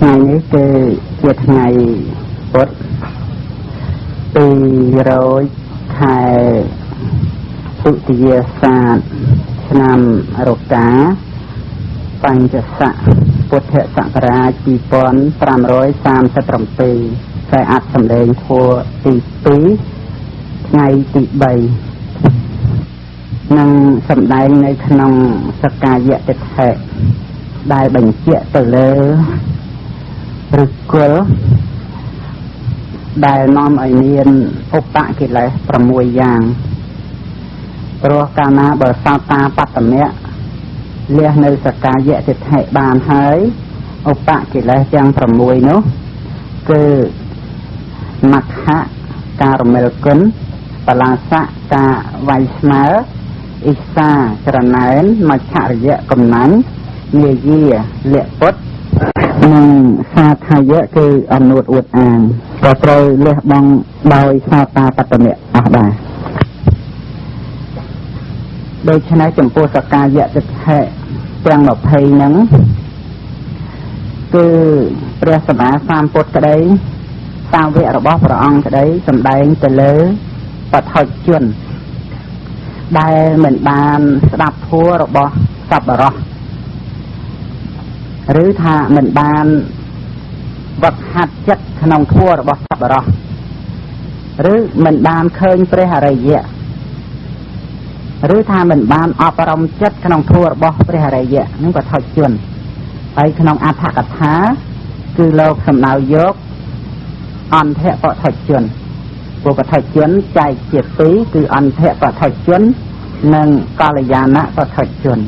ថ្ងៃនេះគឺជាថ្ងៃពុទ្ធ200ខែឧទយាសាទឆ្នាំរកាបញ្ញស័កពុទ្ធសករាជ2537ខ្សែអត្ថសម្លេងធម៌ទី2ថ្ងៃទី3នឹងសម្ដែងនៅក្នុងសក្កាយតិដ្ឋិដែលបញ្ជាក់ទៅលើឫសគល់ដែលនាំឲ្យមានឧបកិលេស6យ៉ាងព្រោះកាលណាបើសោតាបត្តមៈលះនៅសក្កាយតិដ្ឋិបានហើយឧបកិលេសទាំង6នោះគឺមក្ខៈការរមិលគុណបលាសៈការវាយស្មើអិសាចរណែនមច្ឆរិយៈកំណាញ់នាយាលៈពុតនិងសាថាយៈគឺអនុតអួតអាងក៏ត្រូវលះបង់ដោយសោតាបត្តមៈអស់ដែរដូច្នេះចំពោះសក្កាយតិដ្ឋិទាំង20ហ្នឹងគឺព្រះសម្មាសម្ពុទ្ធក្តីសាវករបស់ព្រះអង្គក្តីសម្ដែងទៅលើបឋិជនដែលមិនបានស្ដាប់ធម៌របស់សប្បុរសឬថាមិនបានវឹកហាត់ចិត្តក្នុងធម៌របស់សប្បុរសឬមិនបានឃើញព្រះអរិយៈឬថាមិនបានអប់រំចិត្តក្នុងធម៌របស់ព្រះអរិយៈនឹងបឋិជនហើយក្នុងអត្ថកថាគឺលោកសំដៅយកអន្តៈបឋិជនពុបឋិជនចែកជា2គឺអន្តៈបឋិជននិងកល្យាណបឋិជន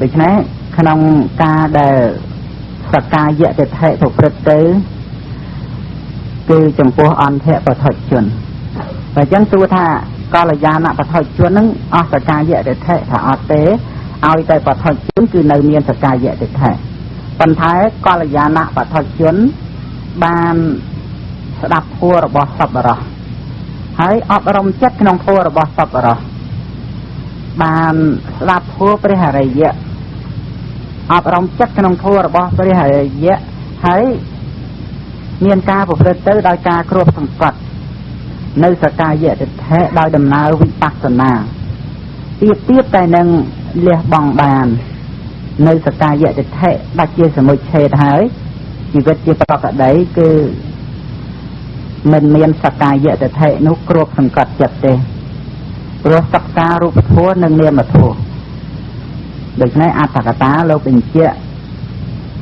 ដូច្នេះក្នុងការដែលសក្កាយតិដ្ឋិប្រព្រឹត្តទៅគឺចំពោះអន្តៈបឋិជនបើអញ្ចឹងទោះថាកល្យាណបឋិជននឹងអស់សក្កាយតិដ្ឋិថាអត់ទេឲ្យតែបឋិជនគឺនៅមានសក្កាយតិដ្ឋិប៉ុន្តែកល្យាណបឋិជនបានស្ដាប់ធម៌របស់សប្បុរសហើយអប់រំចិត្តក្នុងធម៌របស់សប្បុរសបានស្ដាប់ធម៌ព្រះអរិយៈអប់រំចិត្តក្នុងធម៌របស់ព្រះអរិយៈហើយមានការប្រព្រឹត្តទៅដោយការគ្របសង្កត់នៅសក្កាយតិដ្ឋិដោយដំណើរវិបស្សនាទៀតតែនឹងលះបង់បាននៅសក្កាយតិដ្ឋិដាច់ជាសមុច្ឆេទហើយជីវិតជាប្រកដីគឺមិនមានសក្កាយតិដ្ឋិនោះគ្របសង្កត់ចិត្តទេព្រោះសិក្សារូបធម៌និងនាមធម៌ដូច្នេះអត្ថកថាលោកបញ្ជាក់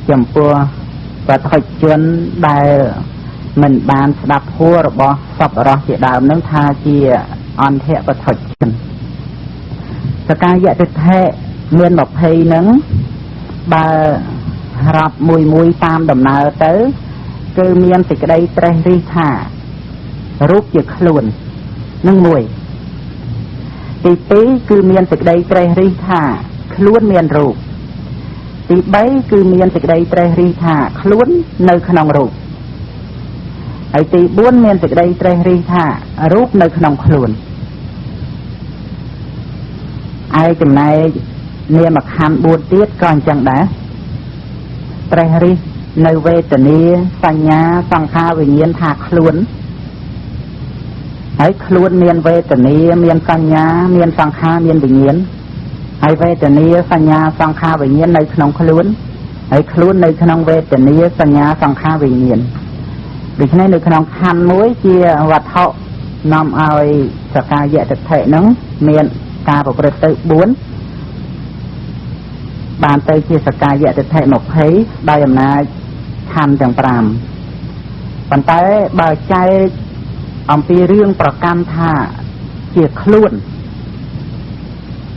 ចំពោះបឋិជនដែលមិនបានស្ដាប់ធម៌របស់សប្បុរសជាដើមនឹងថាជាអន្តៈបឋិជនសក្កាយតិដ្ឋិមាន20ហ្នឹងបើរាប់មួយតាមដំណើរទៅគឺមានសេចក្តីត្រេះរិះថារូបជាខ្លួននឹងមួយទី2គឺមានសេចក្តីត្រេះរិះថាខ្លួនមានរូបទី3គឺមានសេចក្តីត្រេះរិះថាខ្លួននៅក្នុងរូបហើយទី4មានសេចក្តីត្រេះរិះថារូបនៅក្នុងខ្លួនឯចំណែកនាមខណ្ឌ4ទៀតក៏អញ្ចឹងដែរត្រេះរិះនៅវេទនាសញ្ញាសង្ខារវិញ្ញាណថាខ្លួនហើយខ្លួនមានវេទនាមានសញ្ញាមានសង្ខារមានវិញ្ញាណហើយវេទនាសញ្ញាសង្ខារវិញ្ញាណនៅក្នុងខ្លួនហើយខ្លួននៅក្នុងវេទនាសញ្ញាសង្ខារវិញ្ញាណដូច្នេះនៅក្នុងខណ្ឌមួយជាវត្ថុនាំឲ្យសក្កាយតិដ្ឋិហ្នឹងមានការប្រព្រឹត្តទៅ4បានទៅជាសក្កាយតិដ្ឋិ20ដោយអំណាចខណ្ឌទាំង5ប៉ុន្តែបើចែកអំពីរឿងប្រកម្មថាជាខ្លួន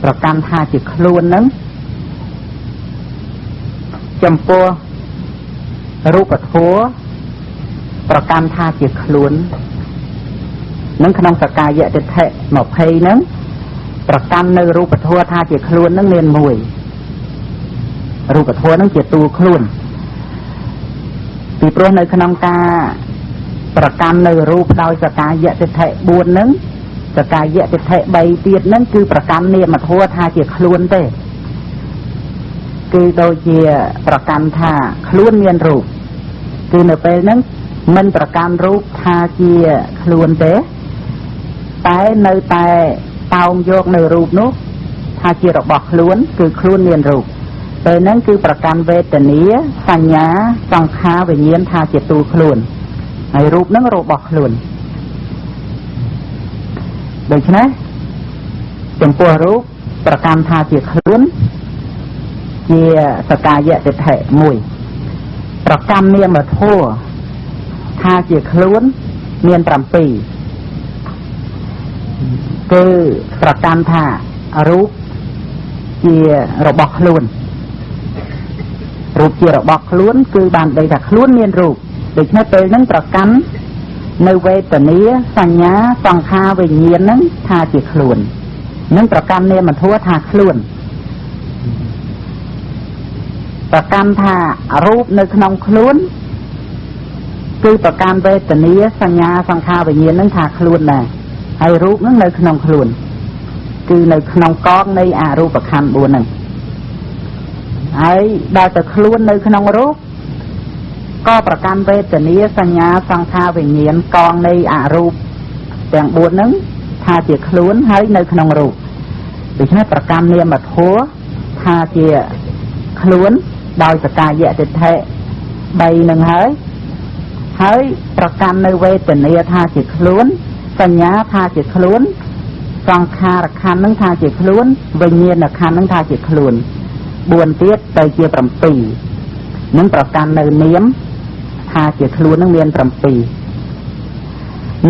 ប្រកម្មថាជាខ្លួនហ្នឹងចំពោះរូបធម៌ប្រកម្មថាជាខ្លួននឹងក្នុងសក្កាយតិដ្ឋិ20ហ្នឹងប្រកម្មនៅរូបធម៌ថាជាខ្លួនហ្នឹងមាន1រូបធម៌ហ្នឹងជាតួខ្លួនពីព្រោះនៅក្នុងការប្រកម្មនៅរូបដោយសក្កាយតិដ្ឋិ4ហ្នឹងសក្កាយតិដ្ឋិ3ទៀតហ្នឹងគឺប្រកម្មនាមធម៌ថាជាខ្លួនទេ cứ đôi chiaประกันថា ខ្លួនមានរូប គឺនៅពេលហ្នឹង មិនប្រកាន់រូបថាជាខ្លួនទេ តែនៅតែតោងយកនៅរូបនោះថាជារបស់ខ្លួន គឺខ្លួនមានរូប ពេលហ្នឹងគឺប្រកាន់វេទនា សញ្ញា សង្ខារ វិញ្ញាណថាជាទូខ្លួន ហើយរូបហ្នឹងរបស់ខ្លួន ដូច្នេះចំពោះរូបប្រកាន់ថាជាខ្លួន ជាសកាយតិដ្ឋិមួយ ប្រកាន់នាមធម៌ថាជាខ្លួនមាន 7 គឺប្រកាន់ថារូបជារបស់ខ្លួន រូបជារបស់ខ្លួន គឺបានន័យថាខ្លួនមានរូប ដូច្នេះពេលហ្នឹងប្រកាន់នៅវេទនា សញ្ញា សង្ខារ វិញ្ញាណហ្នឹងថាជាខ្លួន នឹងប្រកាន់នាមធម៌ថាខ្លួន ប្រកាន់ថារូបនៅក្នុងខ្លួន គឺប្រកាន់វេទនា សញ្ញា សង្ខារ វិញ្ញាណហ្នឹងថាខ្លួនដែរ ហើយរូបហ្នឹងនៅក្នុងខ្លួន គឺនៅក្នុងកងនៃអរូបខណ្ឌ 4 ហ្នឹង ហើយដល់តែខ្លួននៅក្នុងរូប ក៏ប្រកាន់វេទនា សញ្ញា សង្ខារ វិញ្ញាណ កងនៃអរូបទាំង 4 ហ្នឹងថាជាខ្លួន ហើយនៅក្នុងរូប ដូច្នេះប្រកាន់នាមធម៌ថាជាខ្លួន ដោយសកាយតិដ្ឋិ 3 នឹងហើយ ហើយប្រកាន់នៅវេទនាថាជាខ្លួន សញ្ញាថាជាខ្លួន សង្ខារខណ្ឌនឹងថាជាខ្លួន វិញ្ញាណខណ្ឌនឹងថាជាខ្លួន 4 ទៀតទៅជា 7 នឹងប្រកាន់នៅនាមថាជាខ្លួននឹងមាន 7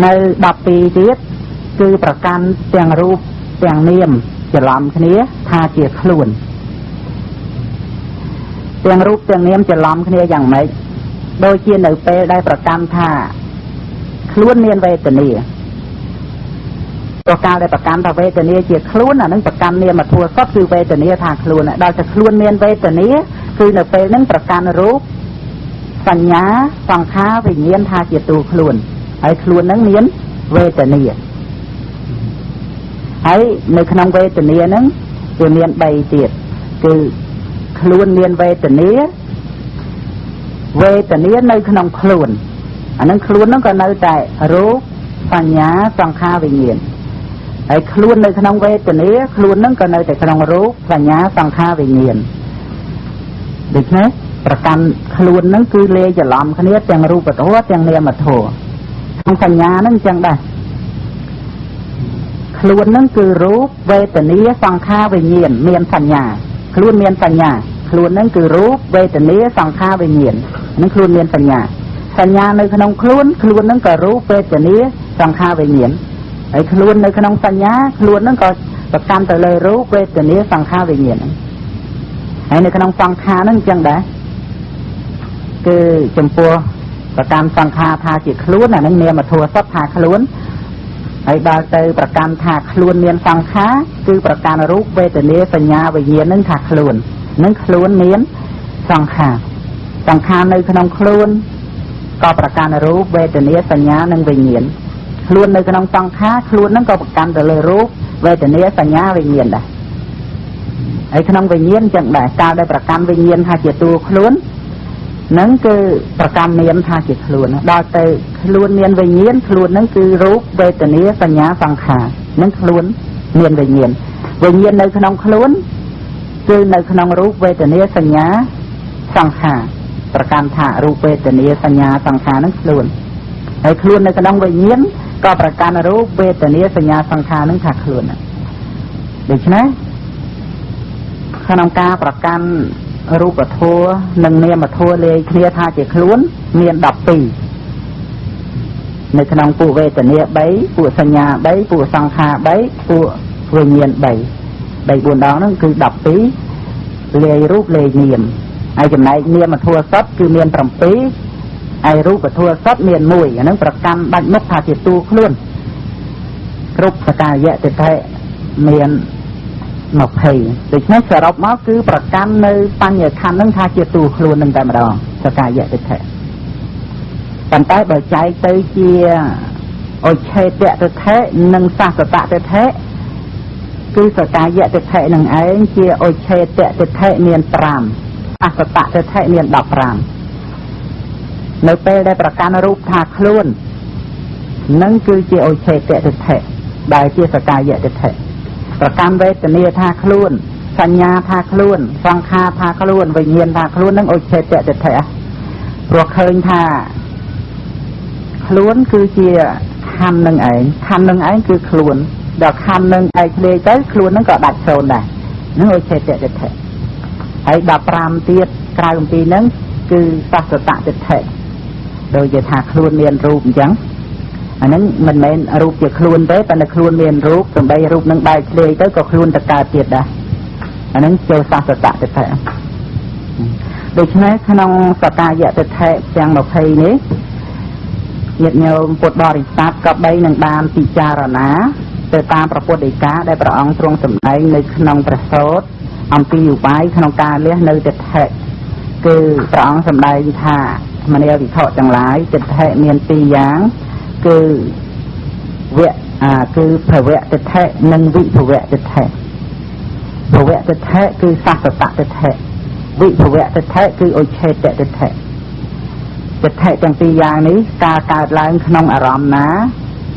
នៅ 12 ទៀត គឺប្រកាន់ទាំងរូបទាំងនាមច្រឡំគ្នាថាជាខ្លួន ទាំងរូបទាំងនាមច្រឡំគ្នាយ៉ាងម៉េច ដូចជានៅពេលដែលប្រកាន់ថាខ្លួនមានវេទនា ប្រកាសដែលប្រកាន់ថាវេទនាជាខ្លួន អានឹងប្រកាន់នាមធម៌សុទ្ធគឺវេទនាថាខ្លួន ដល់តែខ្លួនមានវេទនា គឺនៅពេលហ្នឹងប្រកាន់រូប សញ្ញា សង្ខារ វិញ្ញាណថាជាទូខ្លួន ហើយខ្លួនហ្នឹងមានវេទនា ហើយនៅក្នុងវេទនាហ្នឹងវាមាន 3 ទៀត គឺខ្លួនមានវេទនា វេទនានៅក្នុងខ្លួន អានឹងខ្លួនហ្នឹងក៏នៅតែរូប សញ្ញា សង្ខារ វិញ្ញាណ ហើយខ្លួននៅក្នុងវេទនា ខ្លួនហ្នឹងក៏នៅតែក្នុងរូប សញ្ញា សង្ខារ វិញ្ញាណ ដូច្នេះប្រកាន់ខ្លួនហ្នឹងគឺលេច្រឡំគ្នាទាំងរូបធម៌ទាំងនាមធម៌ ក្នុងសញ្ញាហ្នឹងអញ្ចឹងដែរខ្លួនហ្នឹងគឺរូប វេទនា សង្ខារ វិញ្ញាណ មានសញ្ញា ខ្លួនមានសញ្ញា ខ្លួនហ្នឹងគឺរូប វេទនា សង្ខារ វិញ្ញាណ ហ្នឹងខ្លួនមានសញ្ញា សញ្ញានៅក្នុងខ្លួន ខ្លួនហ្នឹងក៏រូប វេទនា សង្ខារ វិញ្ញាណ ហើយខ្លួននៅក្នុងសញ្ញា ខ្លួនហ្នឹងក៏ប្រកាន់ទៅលើរូប វេទនា សង្ខារ វិញ្ញាណ ហើយនៅក្នុងសង្ខារហ្នឹងអញ្ចឹងដែរ គឺចំពោះប្រកាន់សង្ខារថាជាខ្លួន អាហ្នឹងនាមធម៌សុទ្ធថាខ្លួន ហើយដល់ទៅប្រកាន់ថាខ្លួនមានសង្ខារ គឺប្រកាន់រូប វេទនា សញ្ញា វិញ្ញាណហ្នឹងថាខ្លួន នឹងខ្លួនមានសង្ខារ សង្ខារនៅក្នុងខ្លួនក៏ប្រកាន់រូប វេទនា សញ្ញា និងវិញ្ញាណ ខ្លួននៅក្នុងសង្ខារ ខ្លួនហ្នឹងក៏ប្រកាន់ទៅលើរូប វេទនា សញ្ញា វិញ្ញាណដែរ ហើយក្នុងវិញ្ញាណចឹងដែរកាលដែលប្រកាន់វិញ្ញាណថាជាតួខ្លួននឹងគឺប្រកាន់នាមថាជាខ្លួនដល់ទៅខ្លួនមានវិញ្ញាណខ្លួននឹងគឺរូបវេទនាសញ្ញាសង្ខារនឹងខ្លួនមានវិញ្ញាណនៅក្នុងខ្លួនគឺនៅក្នុងរូបវេទនាសញ្ញាសង្ខារប្រកាន់ថារូបវេទនាសញ្ញាសង្ខារនឹងខ្លួនហើយខ្លួននៅក្នុងវិញ្ញាណក៏ប្រកាន់រូបវេទនាសញ្ញាសង្ខារនឹងថាខ្លួនដូច្នេះក្នុងការប្រកាន់រូបធម៌និងនាមធម៌លេខគ្នាថាជាខ្លួនមាន12នៅក្នុងពួកវេទនា3ពួកសញ្ញា3ពួកសង្ខារ3ពួកវិញ្ញាណ3 4ដងហ្នឹងគឺ12លេខរូបលេខនាមហើយចំណែកនាមធម៌សុទ្ធគឺមាន7ហើយរូបធម៌សុទ្ធមាន1អាហ្នឹងប្រកាន់បាច់មុខថាជាតួខ្លួនគ្រប់សកាយតិដ្ឋិមាន20ដូច្នេះសរុបមកគឺប្រកាន់នៅបញ្ញខណ្ឌនឹងថាជាតួខ្លួននឹងតែម្ដងសកាយតិដ្ឋិប៉ុន្តែបើចែកទៅជាអុច្ឆេតតិដ្ឋិនិងសាសតតិដ្ឋិ cứ sở ca dạy thực thể nâng ấy chia ôi chê tệ thực thể miền tràm sở tạ thực thể miền đọc ràm nơi bê đây bà can rụp thạc luôn nâng cứ chia ôi chê tệ thực thể đại chia sở ca dạy thực thể bà can vết tình yêu thạc luôn sanh nhà thạc luôn song kha thạc luôn vinh hiền thạc luôn nâng ôi chê tệ thực thể rồi khơi thà luôn cứ chia khăn nâng ấy cứ luôn đọc khăn nâng ấy lê tới luôn nó có đặt sồn này nó ôi chê tệ thực thể ấy đọc ram tiết cài công ty nâng cứ ta sở tạ thực thể rồi giờ thạc luôn miền rụp chẳng nâng mình men rụp giờ luôn tới ta là luôn miền rụp từ đây rụp nâng bài lê tới có luôn tất cả tiệt đây nâng châu ta sở tạ thực thểដូច្នេះក្នុងសកាយៈទិដ្ឋិទាំង20នេះញាតិញោមពុទ្ធបរិស័ទក៏បីនឹងបានពិចារណាទៅតាមព្រះពុទ្ធដីកាដែលព្រះអង្គទ្រង់សម្ដែងនៅក្នុងព្រះសូត្រអំពីឧបាយក្នុងការលះនៅទិដ្ឋិគឺព្រះអង្គសម្ដែងថាមនាវិខទាំងឡាយទិដ្ឋិមាន2យ៉ាងគឺគឺភវៈទិដ្ឋិនិងវិភវៈទិដ្ឋិភវៈទិដ្ឋិគឺសស្សតទិដ្ឋិវិភវៈទិដ្ឋិគឺឧច្ឆេតទិដ្ឋិទិដ្ឋិទាំងពីរយ៉ាងនេះការកើតឡើងក្នុងអារម្មណ៍ណា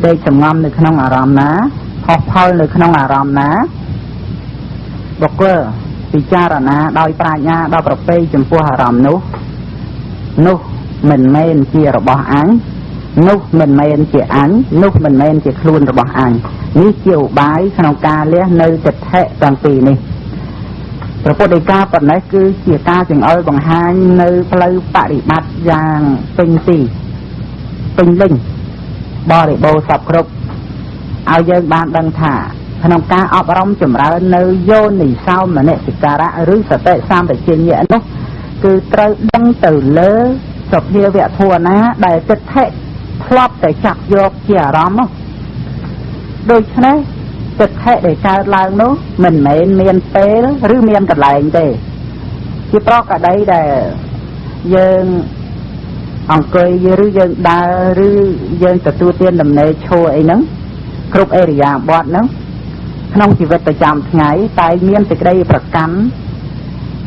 ដេកសំងំនៅក្នុងអារម្មណ៍ណាហោះផលនៅក្នុងអារម្មណ៍ណាបុគ្គលពិចារណាដោយប្រាជ្ញាដល់ប្រពៃចំពោះអារម្មណ៍នោះមិនមែនជារបស់អញនោះមិនមែនជាអញនោះមិនមែនជាខ្លួនរបស់អញនេះជាឧបាយក្នុងការលះនៅទិដ្ឋិទាំងពីរនេះព្រះពុទ្ធដីកាប៉ុណ្ណេះគឺជាការចង្អុលបង្ហាញនៅផ្លូវបរិបត្តិយ៉ាងពេញទីពេញលេញបរិបូរណ៍សពគ្រប់ឲ្យយើងបានដឹងថាក្នុងការអប់រំចម្រើននៅយោនិសោមនសិការៈឬសតិសម្បជញ្ញៈនោះគឺត្រូវដឹងទៅលើសភាវៈធម៌ណាដែលទិដ្ឋិធ្លាប់តែចាប់យកជាអារម្មណ៍នោះដូច្នេះទិដ្ឋិដែលកើតឡើងនោះមិនមែនមានពេលឬមានកន្លែងទេជាប្រកដីដែលយើងអង្គុយឬយើងដើរឬយើងទទួលទានដំណេកឈរអីហ្នឹងគ្រប់អេរិយាបថហ្នឹងក្នុងជីវិតប្រចាំថ្ងៃតែមានសេចក្តីប្រកាន់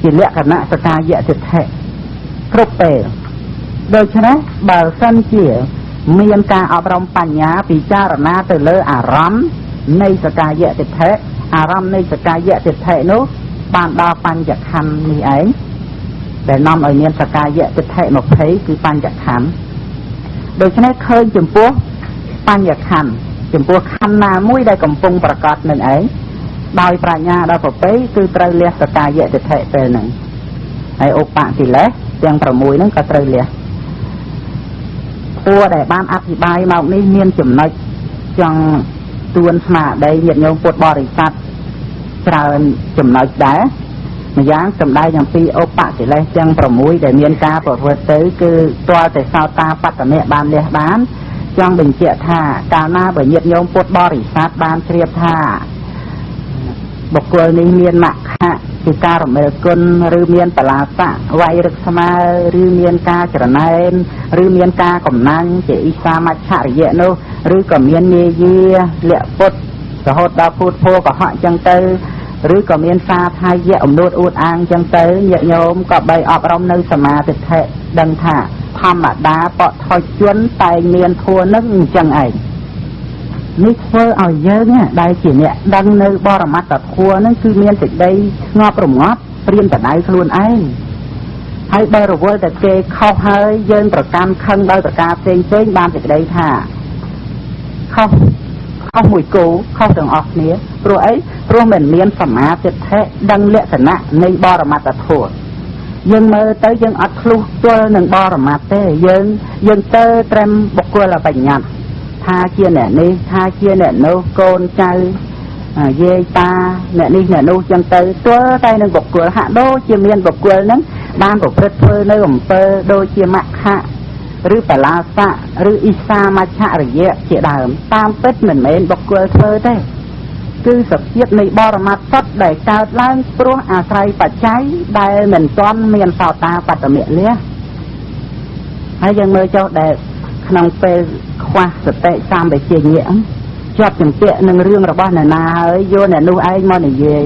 ជាលក្ខណៈសកាយៈទិដ្ឋិគ្រប់ពេលដូច្នេះបើសិនជាមានការអប់រំបញ្ញាពិចារណាទៅលើអារម្មណ៍នៃសកាយៈទិដ្ឋិអារម្មណ៍នៃសកាយៈទិដ្ឋិនោះបានដល់បញ្ចខណ្ឌនេះឯងដែលនាំឲ្យមានសកាយៈទិដ្ឋិ20គឺបញ្ចខណ្ឌដូច្នេះឃើញចំពោះបញ្ចខណ្ឌចំពោះខណ្ឌណាមួយដែលកំពុងប្រកបនឹងឯងដោយប្រាជ្ញាដល់ប្រពៃគឺត្រូវលះសកាយៈទិដ្ឋិពេលហ្នឹងហើយឧបកិលេសទាំង6ហ្នឹងក៏ត្រូវលះពួកដែលបានអធិប្បាយមកនេះមានចំណុចចង់ទួនស្មារតីញាតិញោមពុទ្ធបរិស័ទច្រើនចំណុចដែរម្យ៉ាងសម្ដែងអំពីឧបកិលេសទាំង6ដែលមានការប្រព្រឹត្តទៅគឺទាល់តែសោតាបត្តនៈបានលះបានចង់បញ្ជាក់ថាកាលណាបើញាតិញោមពុទ្ធបរិស័ទបានជ្រាបថាបុគ្គលនេះមានមគ្គជាការរមែលគុណឬមានបលាស័កវាយរឹកស្មើឬមានការច្រណែនឬមានការកំណាញ់ជាអ៊ីសាមច្ឆរិយៈនោះឬក៏មានមាយាលក្ខពុតរហូតដល់ពុទ្ធភោកុហកចឹងទៅឬក៏មានសាថាយៈអំនួតអួតអាងចឹងទៅញាតិញោមក៏បីអប់រំនៅសមាទិដ្ឋិដឹងថាធម្មតាបថុជនតែមានធัวនឹងអញ្ចឹងឯងនេះធ្វើឲ្យយើងដែលជាអ្នកដឹងនៅបរមត្តធัวហ្នឹងគឺមានសេចក្តីស្ងប់រងាប់ព្រានតដៅខ្លួនឯងហើយបើរវល់តែគេខុសហើយយើងប្រកាន់ខឹងដោយប្រការផ្សេងបានសេចក្តីថាខុសមួយគោខុសទាំងអស់គ្នាព្រោះអីព្រោះមិនមានសមាធិដ្ឋិដឹងលក្ខណៈនៃបរមត្តធัวយើងមើលទៅយើងអត់ឆ្លុះទល់នឹងបរមត្តទេយើងទៅត្រឹមបុគ្គលបញ្ញត្តិថាជាអ្នកនេះថាជាអ្នកនោះកូនចៅយាយតាអ្នកនេះអ្នកនោះចឹងទៅទល់តែនឹងបុគ្គលហាក់ដូចជាមានបុគ្គលហ្នឹងបានប្រព្រឹត្តធ្វើនៅអំពើដូចជាមគ្គឬបលាស័កឬអ៊ីសាមច្ឆរិយៈជាដើមតាមពិតមិនមែនបុគ្គលធ្វើទេគឺសភាពនៃបរមត្តសត្វដែលកើតឡើងព្រោះអាស្រ័យបច្ច័យដែលមិនទាន់មានសោតាបត្តមៈលះហើយយើងមើលចុះដែលក្នុងពេលខ្វះសតិសម្បជញ្ញៈ ជាប់ជំពាក់នឹងរឿងរបស់អ្នកណាហើយយកអ្នកនោះឯងមកនិយាយ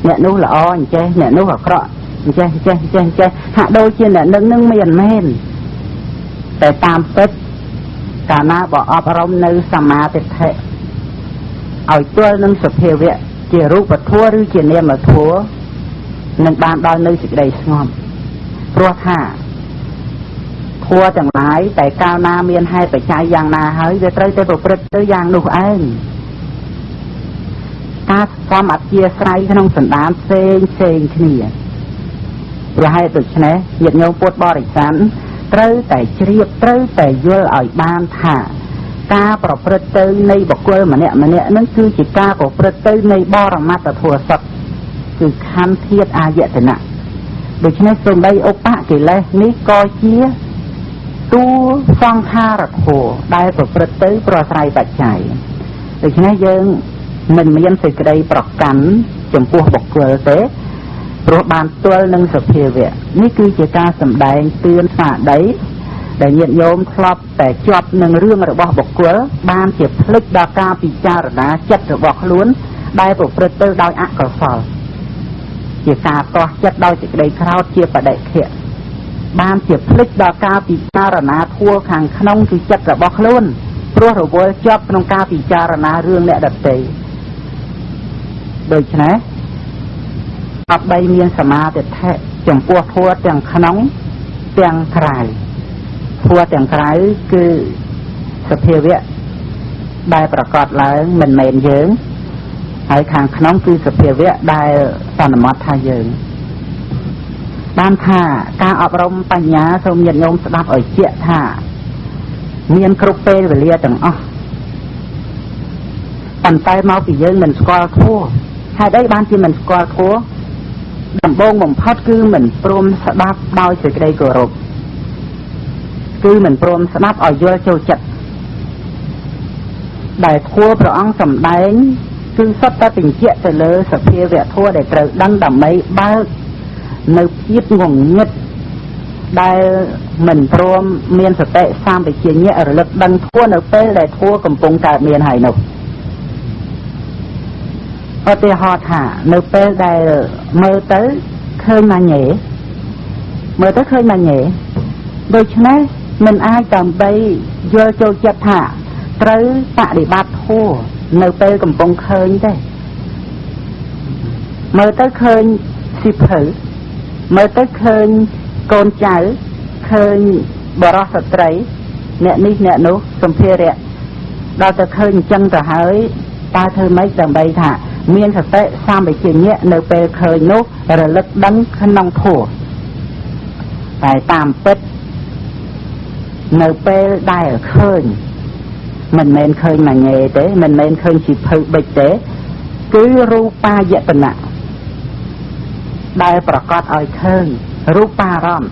អ្នកនោះល្អអញ្ចេះអ្នកនោះអាក្រក់អញ្ចេះហាក់ដូចជាអ្នកនឹងមានមែនតែតាមពិតកាលណាបើអប់រំនៅសមាទិដ្ឋិឲ្យទល់នឹងសភាវៈជារូបធម៌ឬជានាមធម៌នឹងបានដល់នៅសេចក្តីស្ងប់ព្រោះថាធម៌ទាំងឡាយតែកាលណាមានហេតុបច្ច័យយ៉ាងណាហើយវាត្រូវតែប្រព្រឹត្តទៅយ៉ាងនោះឯងការស្គាល់អធិស្រ័យក្នុងសន្តានផ្សេងគ្នាព្រោះហេតុដូច្នេះញាតិញោមពុទ្ធបរិស័ទត្រូវតែជ្រាបត្រូវតែយល់ឲ្យបានថាការប្រព្រឹត្តទៅនៃបុគ្គលម្នាក់នឹងគឺជាការប្រព្រឹត្តទៅនៃបរមត្ថធម៌សត្វគឺខន្ធធាតុអាយតនៈដូច្នេះសូម្បីឧបកិលេសនេះក៏ជាទូសង្ខារធម៌ដែលប្រព្រឹត្តទៅប្រស្រ័យបច្ច័យដូច្នេះយើងមិនមានសេចក្តីប្រកាន់ចំពោះបុគ្គលទេព្រោះបានទល់នឹងសភាវៈនេះគឺជាការសម្ដែងទឿនស្មារតីដែលញាតិញោមធ្លាប់តែជាប់នឹងរឿងរបស់បុគ្គលបានជាភ្លេចដល់ការពិចារណាចិត្តរបស់ខ្លួនដែលប្រព្រឹត្តទៅដោយអកុសលជាការតោះចិត្តដោយសេចក្តីក្រោធជាបដិខៈបានជាភ្លេចដល់ការពិចារណាធัวខាងក្នុងគឺចិត្តរបស់ខ្លួនព្រោះរវល់ជាប់ក្នុងការពិចារណារឿងអ្នកដទៃដូច្នេះអបបីមានសមាទិដ្ឋិចំពោះធัวទាំងក្នុងទាំងក្រៅធัวទាំងក្រៅគឺសភាវៈដែលប្រកបឡើងមិនមែនយើងហើយខាងក្នុងគឺសភាវៈដែលសន្មតថាយើងបានថាការអប់រំបញ្ញាសូមញាតិញោមស្ដាប់ឲ្យជាក់ថាមានគ្រប់ពេលវេលាទាំងអស់ប៉ុន្តែមកពីយើងមិនស្គាល់ធัวហេតុអីបានជាមិនស្គាល់ធัวដំបូងបំផុតគឺមិនព្រមស្ដាប់ដោយសេចក្តីគោរពគឺមិនព្រមស្ដាប់ឲ្យយល់ចូលចិត្តដែលធัวព្រះអង្គសម្ដែងគឺសុទ្ធតែបញ្ជាក់ទៅលើសភាវៈធัวដែលត្រូវដឹងដើម្បីបើកនៅភាពងងឹតដែលមិនព្រមមានសតិសម្បជញ្ញៈរលឹកដឹងធัวនៅពេលដែលធัวកំពុងកើតមានហើយនោះឧទាហរណ៍ថានៅពេលដែលមើលទៅឃើញម៉ាញ៉េដូច្នេះមិនអាចដើម្បីយល់ចូលចិត្តថាត្រូវបដិបត្តិធัวនៅពេលកំពុងឃើញទេមើលទៅឃើញសិភៅមើលទៅឃើញកូនចៅឃើញបរិសុទ្ធស្ត្រីអ្នកនេះអ្នកនោះសម្ភារៈដល់ទៅឃើញអញ្ចឹងទៅហើយតើធ្វើម៉េចដើម្បីថាមានសតិសម្បជញ្ញៈនៅពេលឃើញនោះរលឹកដឹងក្នុងធัวតែតាមពិតនៅពេលដែលឃើញមិនមែនឃើញម៉ាញ៉េទេមិនមែនឃើញសិភៅបិចទេគឺរូបាយតនៈដែលប្រកាសឲ្យឃើញរូបារម្មណ៍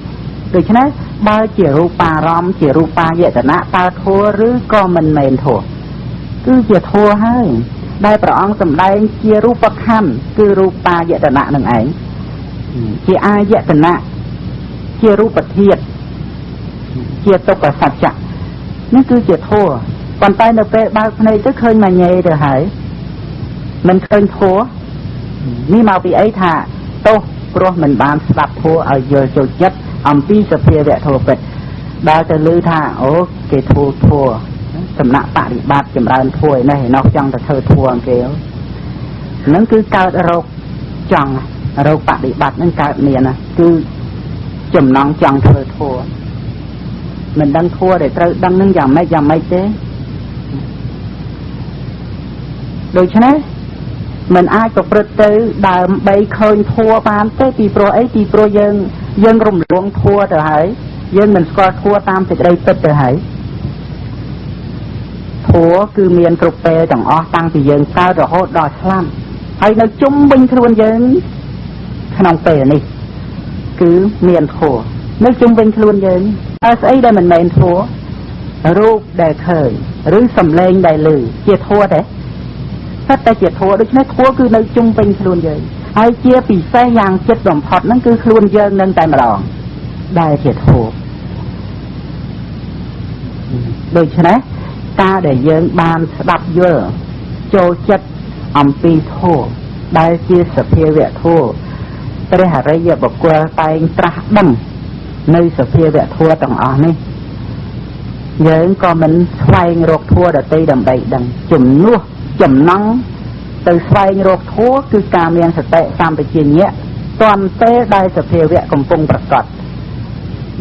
ដូច្នេះបើជារូបារម្មណ៍ជារូបាយតនៈតើធัวឬក៏មិនមែនធัวគឺជាធัวហើយដែលព្រះអង្គសម្ដែងជារូបខណ្ឌគឺរូបាយតនៈនឹងឯងជាអាយតនៈជារូបធាតុជាទុក្ខសច្ចៈនេះគឺជាធัวប៉ុន្តែនៅពេលបើកភ្នែកទៅឃើញម៉ាញ៉េទៅហើយមិនឃើញធัวនេះមកពីអីថាទោសព្រោះមិនបានស្ដាប់ធัวឲ្យយល់ចូលចិត្តអំពីសភាវៈធัวពិតដល់ទៅឮថាអូគេធัวសំណាក់បរិបត្តិចម្រើនធัวឯនេះឯនោះចង់ទៅធ្វើធัวគេហ្នឹងគឺកើតរោគចង់រោគបរិបត្តិហ្នឹងកើតមានណាគឺចំណងចង់ធ្វើធัวមិនដឹងធัวដែលត្រូវដឹងហ្នឹងយ៉ាងម៉េចទេដូច្នេះមិនអាចប្រព្រឹត្តទៅដើម្បីឃើញធัวបានទេពីព្រោះអីពីព្រោះយើងរំលងធัวទៅហើយយើងមិនស្គាល់ធัวតាមសេចក្តីពិតទៅហើយធัวគឺមានគ្រប់ពេលទាំងអស់តាំងពីយើងកើតរហូតដល់ស្លាប់ហើយនៅជុំវិញខ្លួនយើងក្នុងពេលនេះគឺមានធัวនៅជុំវិញខ្លួនយើងអើស្អីដែលមិនមែនធัวរូបដែលឃើញឬសំឡេងដែលឮជាធัวទេតែជាធัวដូច្នេះធัวគឺនៅជុំវិញខ្លួនយើងហើយជាពិសេសយ៉ាងចិត្តបំផុតហ្នឹងគឺខ្លួនយើងនឹងតែម្ដងដែលជាធัวដូច្នេះ ការដែលយើងបានស្ដាប់យល់ចូលចិត្តអំពីធម៌ដែលជាសភាវៈធម៌ព្រះអរិយបុគ្គលតែងត្រាស់ដឹងនៅសភាវៈធម៌ទាំងអស់នេះយើងក៏មិនស្វែងរកធម៌ដទៃដើម្បីដឹងជំនួសចំណង់ទៅស្វែងរកធម៌គឺការមានសតិសម្បជញ្ញៈទាន់ពេលដែលសភាវៈកំពុងប្រកប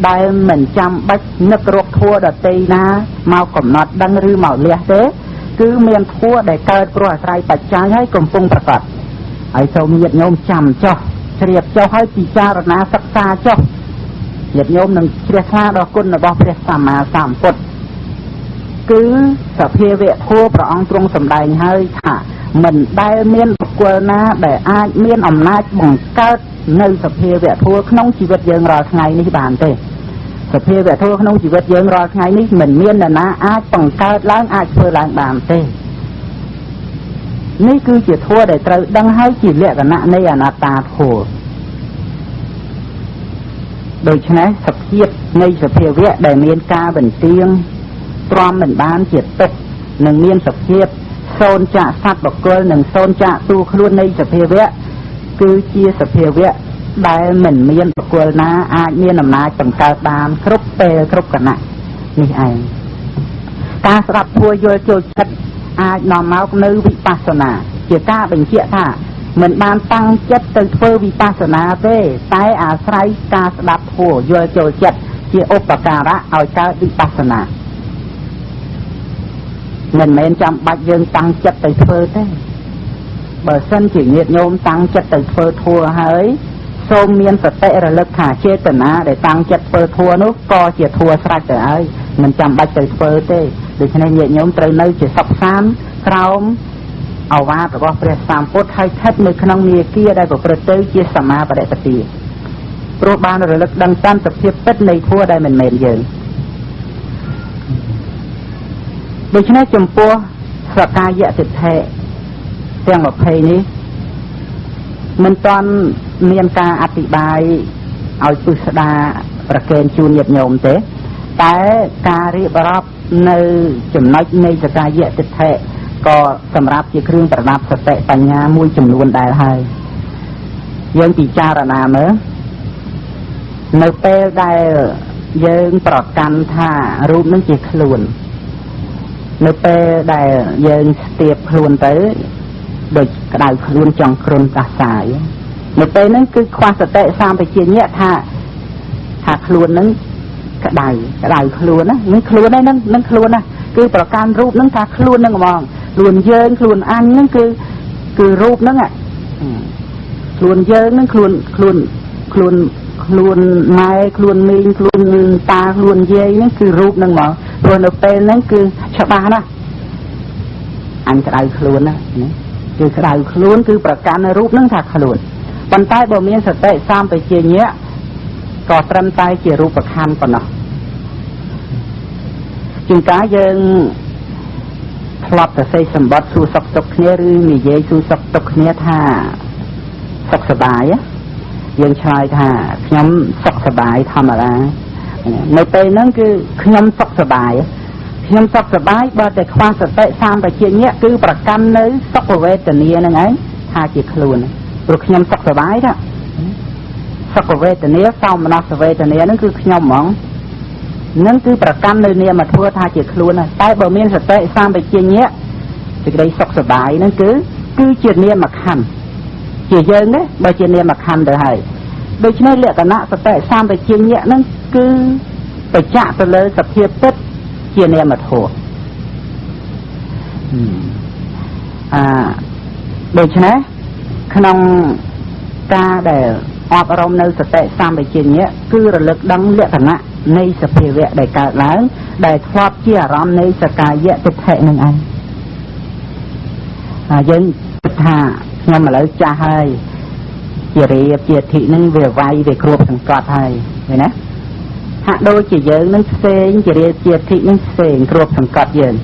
ដែលមិនចាំបាច់នឹករកធัวដតីណាមកកំណត់ដឹងឬមកលះទេគឺមានធัวដែលកើតព្រោះអាស្រ័យបច្ច័យហើយកំពុងប្រកបហើយសូមញាតិញោមចាំចុះជ្រាបចុះហើយពិចារណាសិក្សាចុះញាតិញោមនឹងជ្រះថ្លាដល់គុណរបស់ព្រះសម្មាសម្ពុទ្ធគឺសភាវៈធัวព្រះអង្គទ្រង់សម្ដែងហើយថាមិនដែលមានបុគ្គលណាដែលអាចមានអំណាចបង្កើតនៅសភាវៈធัวក្នុងជីវិតយើងរាល់ថ្ងៃនេះបានទេសភាវៈធัวក្នុងជីវិតយើងរាល់ថ្ងៃនេះមិនមាននរណាអាចបង្កើតឡើងអាចធ្វើឡើងបានទេនេះគឺជាធัวដែលត្រូវដឹងហើយជាលក្ខណៈនៃអនត្តាធัวដូច្នេះសភាពនៃសភាវៈដែលមានការបន្ទាងទ្រាំមិនបានជាទុកនឹងមានសភាពសូន្យចាកសត្វបុគ្គលនិងសូន្យចាកទូខ្លួននៃសភាវៈគឺជាសភាវៈដែលមិនមានបុគ្គលណាអាចមានអំណាចបង្កើតបានគ្រប់ពេលគ្រប់គណៈនេះឯងការស្ដាប់ធัวយល់ចូលចិត្តអាចនាំមកនៅវិបស្សនាជាការបញ្ជាក់ថាមិនបានតាំងចិត្តទៅធ្វើវិបស្សនាទេតែអាស្រ័យការស្ដាប់ធัวយល់ចូលចិត្តជាឧបការៈឲ្យកើតវិបស្សនាមិនមែនចាំបាច់យើងតាំងចិត្តទៅធ្វើទេបើសិនជាញាតិញោមតាំងចិត្តទៅធ្វើធัวហើយសូមមានសតិរលឹកថាចេតនាដែលតាំងចិត្តធ្វើធัวនោះក៏ជាធัวស្រេចទៅហើយមិនចាំបាច់ទៅធ្វើទេដូច្នេះញាតិញោមត្រូវនៅជាសុខសាន្តក្រោមឱវាទរបស់ព្រះសម្ពុទ្ធហើយស្ថិតនៅក្នុងមាគ៌ាដែលប្រព្រឹត្តទៅជាសមាបរិបទាព្រោះបានរលឹកដឹងតាមសភាពពិតនៃធัวដែលមិនមែនយើងដូច្នេះចំពោះសកាយតិថិទាំង20នេះមិនតាន់មានការអธิบายឲ្យពិស្ដារប្រកេនជូនញាតិញោមទេតែការរៀបរាប់នៅចំណុចនៃសកាយតិថិក៏សម្រាប់ជាគ្រឿងប្រដាប់សតិបញ្ញាមួយចំនួនដែរហើយយើងពិចារណាមើលនៅពេលដែលយើងប្រកាន់ថារូបនឹងជាខ្លួននៅពេលដែលយើងស្ទាបខ្លួនទៅដូចក្តៅខ្លួនចង់គ្រុនកាសាយនៅពេលហ្នឹងគឺខ្វះសតិសម្បជញ្ញៈថាខ្លួនហ្នឹងក្តៅខ្លួនណានឹងខ្លួនហ្នឹងនឹងខ្លួនណាគឺប្រកាន់រូបហ្នឹងថាខ្លួនហ្នឹងហ្មងខ្លួនយើងខ្លួនអញហ្នឹងគឺរូបហ្នឹងខ្លួនយើងហ្នឹងខ្លួនម៉ែខ្លួនមីងខ្លួនតាខ្លួនយាយហ្នឹងគឺរូបហ្នឹងហ្មងព្រោះនៅពេលហ្នឹងគឺច្បាស់ណាស់អញក្តៅខ្លួនណាគឺក្តៅខ្លួនគឺប្រកាន់រូបហ្នឹងថាខ្លួនប៉ុន្តែបើមានសតិសម្បជញ្ញៈក៏ត្រឹមតែជារូបខណ្ឌប៉ុណ្ណោះជាងការយើងធ្លាប់ទៅសេសម្បត្តិសួរសុខទុក្ខគ្នាឬនិយាយសួរសុខទុក្ខគ្នាថាសុខសប្បាយយើងឆ្លើយថាខ្ញុំសុខសប្បាយធម្មតានៅពេលហ្នឹងគឺខ្ញុំសុខសប្បាយបើតែខ្វះសតិសម្បជញ្ញៈគឺប្រកាន់នៅសុខវេទនាហ្នឹងឯងថាជាខ្លួនព្រោះខ្ញុំសុខសប្បាយណាសុខវេទនាសោមនស្សវេទនាហ្នឹងគឺខ្ញុំហ្មងនឹងគឺប្រកាន់នៅនាមធัวថាជាខ្លួនតែបើមានសតិសម្បជញ្ញៈសេចក្តីសុខសប្បាយហ្នឹងគឺជានាមខណ្ឌជាយើងទេបើជានាមខណ្ឌទៅហើយដូច្នេះលក្ខណៈសតិសម្បជញ្ញៈហ្នឹងគឺបច្ចៈទៅលើសភាពពិតជានាមធัวដូច្នេះក្នុងការដែលអប់រំនៅសតិសម្បជញ្ញៈគឺរលឹកដឹងលក្ខណៈនៃសភាវៈដែលកើតឡើងដែលធ្លាប់ជាអារម្មណ៍នៃសកាយតិថិនឹងឯងយើងគិតថាខ្ញុំឥឡូវចាស់ហើយជារៀបជាធិនឹងវាវាយវាគ្រប់សង្កត់ហើយឃើញណាហាក់ដូចជាយើងនឹងផ្សេងជារៀបជាធិនឹងផ្សេងគ្រប់សង្កត់យើង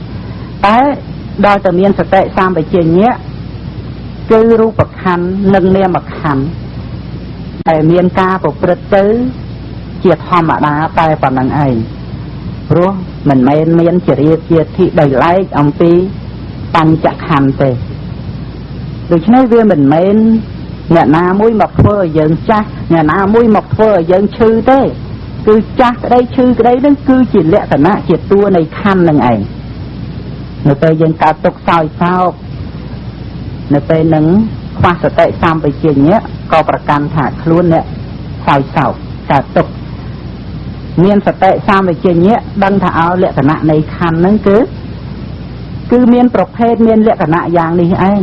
តែដល់តែមានសតិសម្បជញ្ញៈគឺរូបខណ្ឌនិងនាមខណ្ឌដែលមានការប្រព្រឹត្តទៅជាធម្មតាតែប៉ុណ្្នឹងឯង ព្រោះមិនមែនមានជារាជាធិដោយឡែកអំពីបញ្ចខណ្ឌទេដូច្នេះវាមិនមែនអ្នកណាមួយមកធ្វើឲ្យយើងចាស់អ្នកណាមួយមកធ្វើឲ្យយើងឈឺទេគឺចាស់ក្តីឈឺក្តីនឹងគឺជាលក្ខណៈជាតួនៃខណ្ឌនឹងឯងនៅពេលយើងកើតទុក្ខសោយសោកនៅពេលនឹងខ្វះសតិសម្បជញ្ញៈក៏ប្រកាន់ថាខ្លួនអ្នកសោយសោកកើតទុក្ខមានសតិសម្បជញ្ញៈដឹងថាឲ្យលក្ខណៈនៃខណ្ឌហ្នឹងគឺមានប្រភេទមានលក្ខណៈយ៉ាងនេះឯង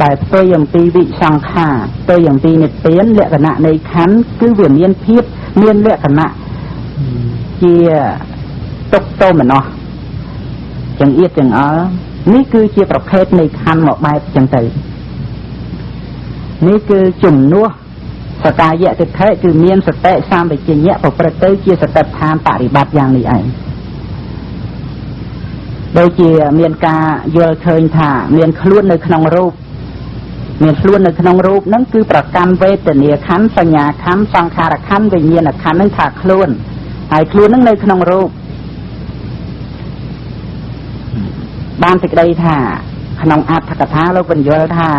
ដែលផ្ទុយអំពីវិសង្ខារផ្ទុយអំពីនិព្វានលក្ខណៈនៃខណ្ឌគឺវាមានភាពមានលក្ខណៈជាទុក្ខទោមនស្សចង្អៀតចង្អល់នេះគឺជាប្រភេទនៃខណ្ឌមកបែបចឹងទៅនេះគឺជំនួសសកាយៈទិដ្ឋិគឺមានសតិសម្បជញ្ញៈប្រព្រឹត្តទៅជាសតិដ្ឋានបរិបត្តិយ៉ាងនេះឯងដូចជាមានការយល់ឃើញថាមានខ្លួននៅក្នុងរូបមានខ្លួននៅក្នុងរូបហ្នឹងគឺប្រកាន់វេទនាខណ្ឌសញ្ញាខណ្ឌសង្ខារខណ្ឌវិញ្ញាណខណ្ឌហ្នឹងថាខ្លួនហើយខ្លួនហ្នឹងនៅក្នុងរូបបានសេចក្តីថាក្នុងអត្ថកថាលោកបញ្យល់ថា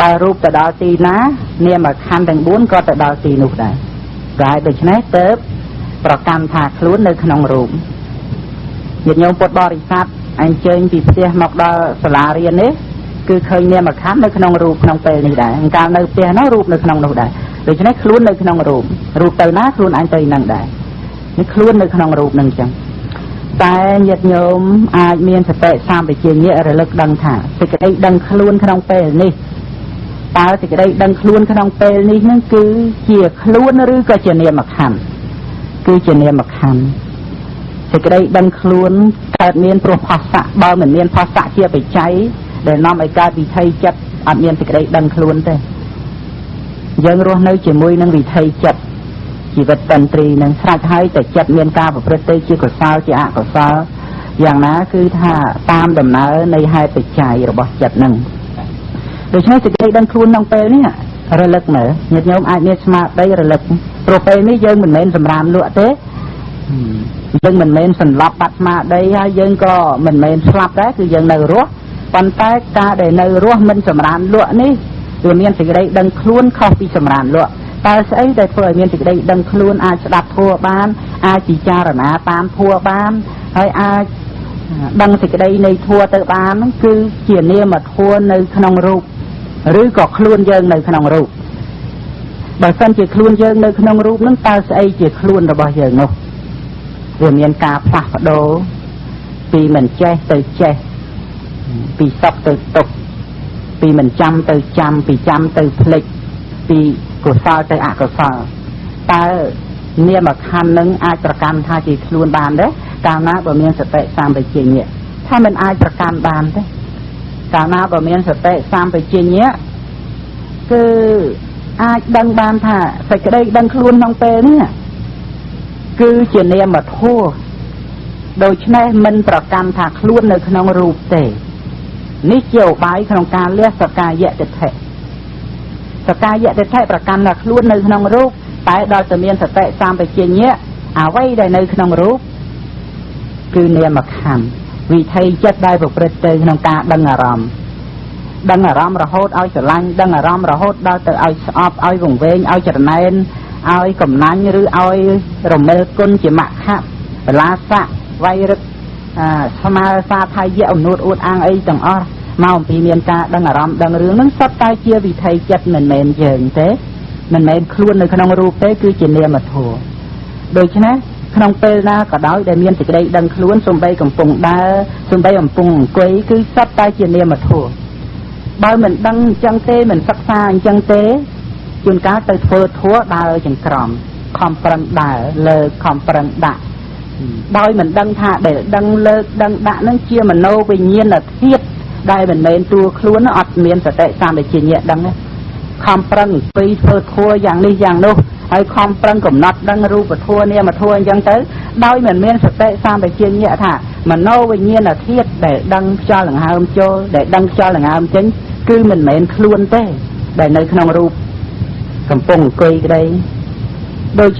បើរូបទៅដល់ទីណានាមខណ្ឌទាំង4ក៏ទៅដល់ទីនោះដែរតែដូច្នេះទៅប្រកាន់ថាខ្លួននៅក្នុងរូបញាតិញោមពុទ្ធបរិស័ទអញ្ជើញពីផ្ទះមកដល់សាលារៀននេះគឺឃើញនាមខណ្ឌនៅក្នុងរូបក្នុងពេលនេះដែរកាលនៅផ្ទះនោះរូបនៅក្នុងនោះដែរដូច្នេះខ្លួននៅក្នុងរូបទៅណាខ្លួនអញទៅនឹងដែរនេះខ្លួននៅក្នុងរូបនឹងអញ្ចឹងតែញាតិញោមអាចមានសតិសម្បជញ្ញៈរលឹកដឹងថាសេចក្តីដឹងខ្លួនក្នុងពេលនេះតើសេចក្តីដឹងខ្លួនក្នុងពេលនេះនឹងគឺជាខ្លួនឬក៏ជានាមខណ្ឌគឺជានាមខណ្ឌសេចក្តីដឹងខ្លួនកើតមានព្រោះផស្សៈបើមិនមានផស្សៈជាបច្ច័យដែលនាំឲ្យកើតវិថីចិត្តអត់មានសេចក្តីដឹងខ្លួនទេយើងរស់នៅជាមួយនឹងវិថីចិត្តជីវិតតន្ត្រីនឹងស្រេចហើយតែចិត្តមានការប្រព្រឹត្តទៅជាកុសលជាអកុសលយ៉ាងណាគឺថាតាមដំណើរនៃហេតុបច្ច័យរបស់ចិត្តនឹងដូច្នេះសេចក្តីដឹងខ្លួនក្នុងពេលនេះរលឹកមើលញាតិញោមអាចមានស្មារតីរលឹកព្រោះពេលនេះយើងមិនមែនសម្រាមលក់ទេយើងមិនមែនសន្លប់បាត់ស្មារតីហើយយើងក៏មិនមែនស្លាប់ដែរគឺយើងនៅរស់ប៉ុន្តែការដែលនៅរស់មិនសម្រាមលក់នេះវាមានសេចក្តីដឹងខ្លួនខុសពីសម្រាមលក់តើស្អីដែលធ្វើឲ្យមានសេចក្តីដឹងខ្លួនអាចស្ដាប់ធម៌បានអាចពិចារណាតាមធម៌បានហើយអាចដឹងសេចក្តីនៃធម៌ទៅបានហ្នឹងគឺជានាមធម៌នៅក្នុងរូបឬក៏ខ្លួនយើងនៅក្នុងរូបបើសិនជាខ្លួនយើងនៅក្នុងរូបហ្នឹងតើស្អីជាខ្លួនរបស់យើងនោះវាមានការផ្លាស់ប្ដូរពីមិនចេះទៅចេះពីសុខទៅទុក្ខពីមិនចាំទៅចាំពីចាំទៅភ្លេចពីកុសលទៅអកុសលតើនាមខណ្ឌនឹងអាចប្រកាន់ថាជាខ្លួនបានទេកាលណាបើមានសតិសម្បជញ្ញៈថាមិនអាចប្រកាន់បានទេកាលណាបើមានសតិសម្បជញ្ញៈគឺអាចដឹងបានថាសេចក្តីដឹងខ្លួនក្នុងពេលនេះគឺជានាមធម៌ដូច្នេះមិនប្រកាន់ថាខ្លួននៅក្នុងរូបទេនេះជាឧបាយក្នុងការលះសកាយៈទិដ្ឋិសកាយៈទិដ្ឋិប្រកាន់ថាខ្លួននៅក្នុងរូបតែដល់តែមានសតិសម្បជញ្ញៈអ្វីដែលនៅក្នុងរូបគឺនាមខណ្ឌវិថីចិត្តដែលប្រព្រឹត្តទៅក្នុងការដឹងអារម្មណ៍រហូតឲ្យស្រឡាញ់ដឹងអារម្មណ៍រហូតដល់ទៅឲ្យស្អប់ឲ្យវង្វេងឲ្យច្រណែនឲ្យកំណាញ់ឬឲ្យរមិលគុណជាមគ្គបលាស័កវៃរឹកស្មារសាថយៈអំនួតអួតអាងអីទាំងអស់មកអំពីមានការដឹងអារម្មណ៍ដឹងរឿងហ្នឹងសុទ្ធតែជាវិថីចិត្តមិនមែនយើងទេមិនមែនខ្លួននៅក្នុងរូបទេគឺជានាមធម៌ដូច្នេះក្នុងពេលណាក៏ដោយដែលមានសេចក្តីដឹងខ្លួនសំបីកំពុងដើរសំបីកំពុងអង្គុយគឺសុទ្ធតែជានាមធម៌បើមិនដឹងអញ្ចឹងទេមិនសិក្សាអញ្ចឹងទេជួនកាលទៅធ្វើធัวដើរចង្ក្រមខំប្រឹងដើរលើខំប្រឹងដាក់ដោយមិនដឹងថាដែលដឹងលើកដឹងដាក់នឹងជាមโนវិញ្ញាណធាតុដែលមិនមែនតួខ្លួនអត់មានសតិសម្បជញ្ញៈដឹងទេខំប្រឹងពីធ្វើធัวយ៉ាងនេះយ៉ាងនោះហើយខំប្រឹងកំណត់ដឹងរូបធัวនាមធัวអញ្ចឹងទៅដោយមិនមានសតិសម្បជញ្ញៈថាមโนវិញ្ញាណធាតុដែលដឹងខ្យល់ដង្ហើមចូលដែលដឹងខ្យល់ដង្ហើមចេញគឺមិនមែនខ្លួនទេដែលនៅក្នុងរូបកំពុងអង្គុយក្តីដូច